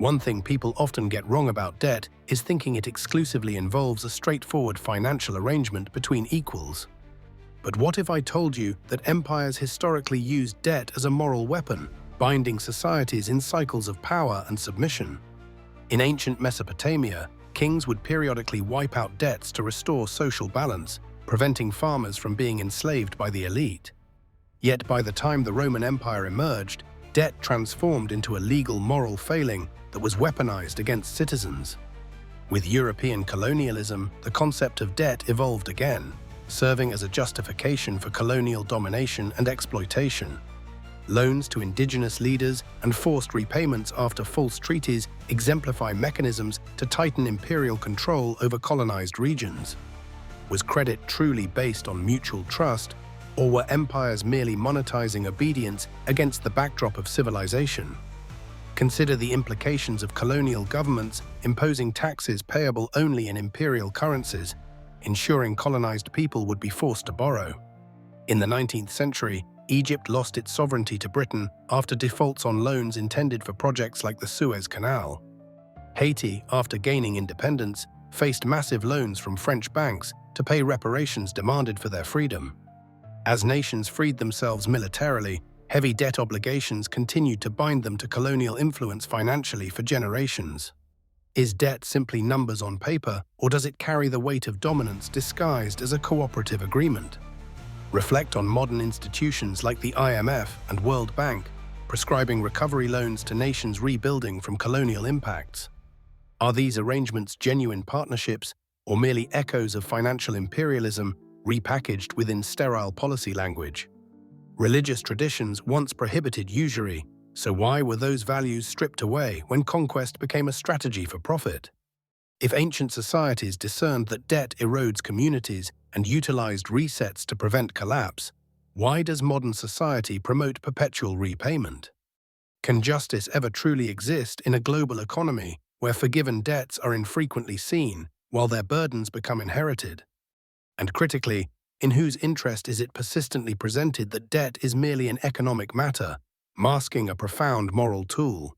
One thing people often get wrong about debt is thinking it exclusively involves a straightforward financial arrangement between equals. But what if I told you that empires historically used debt as a moral weapon, binding societies in cycles of power and submission? In ancient Mesopotamia, kings would periodically wipe out debts to restore social balance, preventing farmers from being enslaved by the elite. Yet by the time the Roman Empire emerged, debt transformed into a legal moral failing that was weaponized against citizens. With European colonialism, the concept of debt evolved again, serving as a justification for colonial domination and exploitation. Loans to indigenous leaders and forced repayments after false treaties exemplify mechanisms to tighten imperial control over colonized regions. Was credit truly based on mutual trust, or were empires merely monetizing obedience against the backdrop of civilization? Consider the implications of colonial governments imposing taxes payable only in imperial currencies, ensuring colonized people would be forced to borrow. In the 19th century, Egypt lost its sovereignty to Britain after defaults on loans intended for projects like the Suez Canal. Haiti, after gaining independence, faced massive loans from French banks to pay reparations demanded for their freedom. As nations freed themselves militarily, heavy debt obligations continued to bind them to colonial influence financially for generations. Is debt simply numbers on paper, or does it carry the weight of dominance disguised as a cooperative agreement? Reflect on modern institutions like the IMF and World Bank, prescribing recovery loans to nations rebuilding from colonial impacts. Are these arrangements genuine partnerships, or merely echoes of financial imperialism repackaged within sterile policy language? Religious traditions once prohibited usury, so why were those values stripped away when conquest became a strategy for profit? If ancient societies discerned that debt erodes communities and utilized resets to prevent collapse, why does modern society promote perpetual repayment? Can justice ever truly exist in a global economy where forgiven debts are infrequently seen while their burdens become inherited? And critically, in whose interest is it persistently presented that debt is merely an economic matter, masking a profound moral tool?